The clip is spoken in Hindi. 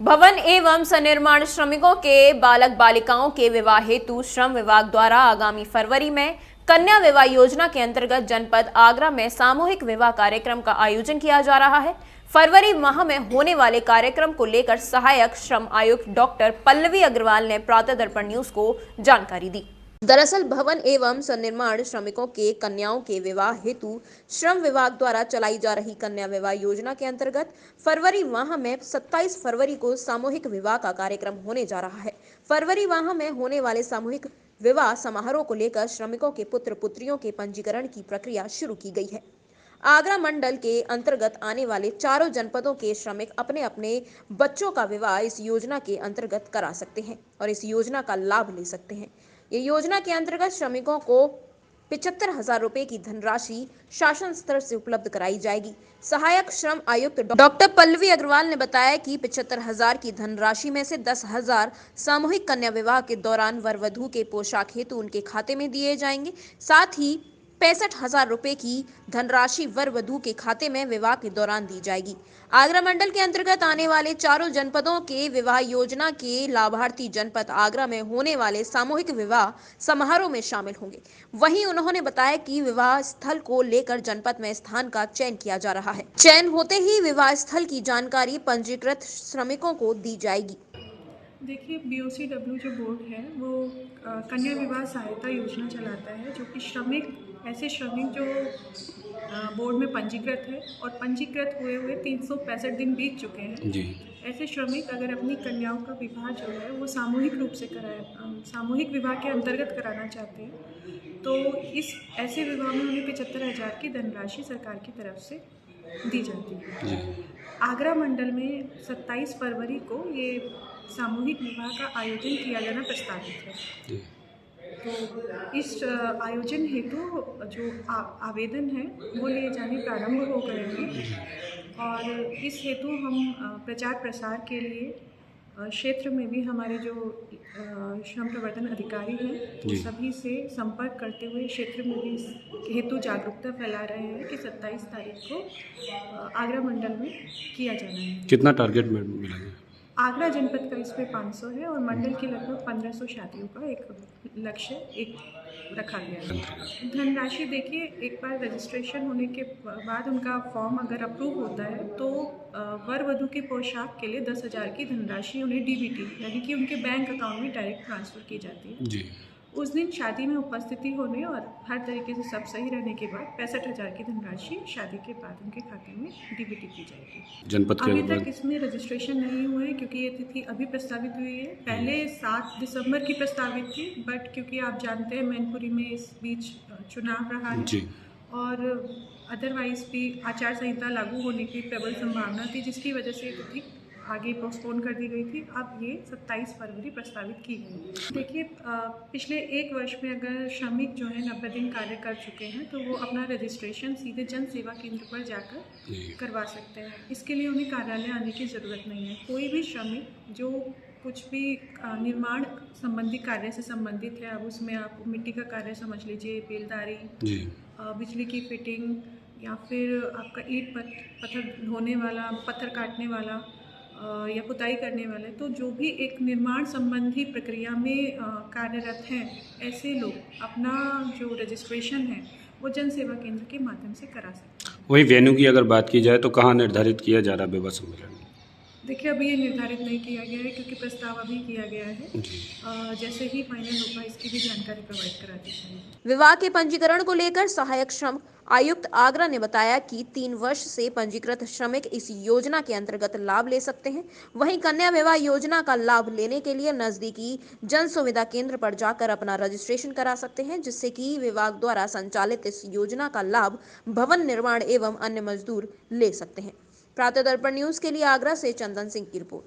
भवन एवं सन्निर्माण श्रमिकों के बालक बालिकाओं के विवाह हेतु श्रम विभाग द्वारा आगामी फरवरी में कन्या विवाह योजना के अंतर्गत जनपद आगरा में सामूहिक विवाह कार्यक्रम का आयोजन किया जा रहा है। फरवरी माह में होने वाले कार्यक्रम को लेकर सहायक श्रम आयुक्त डॉक्टर पल्लवी अग्रवाल ने प्रातः दर्पण न्यूज को जानकारी दी। दरअसल भवन एवं सन्निर्माण श्रमिकों के कन्याओं के विवाह हेतु श्रम विभाग द्वारा चलाई जा रही कन्या विवाह योजना के अंतर्गत फरवरी माह में 27 फरवरी को सामूहिक विवाह का कार्यक्रम होने जा रहा है। फरवरी माह में होने वाले सामूहिक विवाह समारोह को लेकर श्रमिकों के पुत्र पुत्रियों के पंजीकरण की प्रक्रिया शुरू की गई है। आगरा मंडल के अंतर्गत आने वाले चारों जनपदों के श्रमिक अपने अपने बच्चों का विवाह इस योजना के अंतर्गत करा सकते हैं और इस योजना का लाभ ले सकते हैं। ये योजना के अंतर्गत श्रमिकों को 75,000 रुपए की धनराशि शासन स्तर से उपलब्ध कराई जाएगी। सहायक श्रम आयुक्त डॉक्टर पल्लवी अग्रवाल ने बताया कि 75,000 की धनराशि में से 10,000 सामूहिक कन्या विवाह के दौरान वर वधू के पोशाक हेतु उनके खाते में दिए जाएंगे। साथ ही 65,000 रुपए की धनराशि वर वधू के खाते में विवाह के दौरान दी जाएगी। आगरा मंडल के अंतर्गत आने वाले चारों जनपदों के विवाह योजना के लाभार्थी जनपद आगरा में होने वाले सामूहिक विवाह समारोह में शामिल होंगे। वहीं उन्होंने बताया कि विवाह स्थल को लेकर जनपद में स्थान का चयन किया जा रहा है। चयन होते ही विवाह स्थल की जानकारी पंजीकृत श्रमिकों को दी जाएगी। देखिए, BOCW जो बोर्ड है वो कन्या विवाह सहायता योजना चलाता है, जो कि ऐसे श्रमिक जो बोर्ड में पंजीकृत है और पंजीकृत हुए 365 दिन बीत चुके हैं जी। ऐसे श्रमिक अगर अपनी कन्याओं का विवाह जो है वो सामूहिक रूप से सामूहिक विवाह के अंतर्गत कराना चाहते हैं, तो इस ऐसे विवाह में उन्हें 75,000 की धनराशि सरकार की तरफ से दी जाती है। जी। आगरा मंडल में 27 फरवरी को ये सामूहिक विवाह का आयोजन किया जाना प्रस्तावित है। तो इस आयोजन हेतु जो आवेदन है वो लिए जाने प्रारंभ हो गए हैं और इस हेतु हम प्रचार प्रसार के लिए क्षेत्र में भी हमारे जो श्रम प्रवर्तन अधिकारी हैं वो सभी से संपर्क करते हुए क्षेत्र में भी इस हेतु जागरूकता फैला रहे हैं कि 27 तारीख को आगरा मंडल में किया जाना है। कितना टारगेट में मिलेगा? आगरा जनपद का इसमें 500 है और मंडल की लगभग 1500 शादियों का एक लक्ष्य रखा गया है। धनराशि देखिए, एक बार रजिस्ट्रेशन होने के बाद उनका फॉर्म अगर अप्रूव होता है तो वर वधू के पोशाक के लिए 10,000 की धनराशि उन्हें DBT यानी कि उनके बैंक अकाउंट में डायरेक्ट ट्रांसफ़र की जाती है। जी। उस दिन शादी में उपस्थिति होने और हर तरीके से सब सही रहने के बाद 65,000 की धनराशि शादी के बाद उनके खाते में DBT की जाएगी। जनपद के अभी तक इसमें रजिस्ट्रेशन नहीं हुए हैं क्योंकि ये तिथि अभी प्रस्तावित हुई है। पहले 7 दिसंबर की प्रस्तावित थी, बट क्योंकि आप जानते हैं मैनपुरी में इस बीच चुनाव रहा है जी। और अदरवाइज भी आचार संहिता लागू होने की प्रबल संभावना थी, जिसकी वजह से तिथि आगे पोस्टपोन कर दी गई थी। अब ये 27 फरवरी प्रस्तावित की गई। देखिए, पिछले 1 वर्ष में अगर श्रमिक जो है 90 दिन कार्य कर चुके हैं तो वो अपना रजिस्ट्रेशन सीधे जन सेवा केंद्र पर जाकर करवा सकते हैं। इसके लिए उन्हें कार्यालय आने की ज़रूरत नहीं है। कोई भी श्रमिक जो कुछ भी निर्माण संबंधी कार्य से संबंधित है, अब उसमें आप मिट्टी का कार्य समझ लीजिए, बेलदारी, बिजली की फिटिंग या फिर आपका ईंट पत्थर ढोने वाला, पत्थर काटने वाला या पुताई करने वाले, तो जो भी एक निर्माण संबंधी प्रक्रिया में कार्यरत हैं, ऐसे लोग अपना जो रजिस्ट्रेशन है वो जन सेवा केंद्र के माध्यम से करा सकते हैं। वही वेन्यू की अगर बात की जाए तो कहाँ निर्धारित किया जा रहा है विवाह सम्मेलन? देखिए, अभी ये निर्धारित नहीं किया गया है क्योंकि प्रस्ताव अभी किया गया है। जैसे ही फाइनल होगा इसकी भी जानकारी प्रोवाइड करा दी जाएगी। विवाह के पंजीकरण को लेकर सहायक श्रम आयुक्त आगरा ने बताया कि 3 वर्ष से पंजीकृत श्रमिक इस योजना के अंतर्गत लाभ ले सकते हैं। वहीं कन्या विवाह योजना का लाभ लेने के लिए नजदीकी जन सुविधा केंद्र पर जाकर अपना रजिस्ट्रेशन करा सकते हैं, जिससे कि विभाग द्वारा संचालित इस योजना का लाभ भवन निर्माण एवं अन्य मजदूर ले सकते हैं। प्रातः दर्पण न्यूज के लिए आगरा से चंदन सिंह की रिपोर्ट।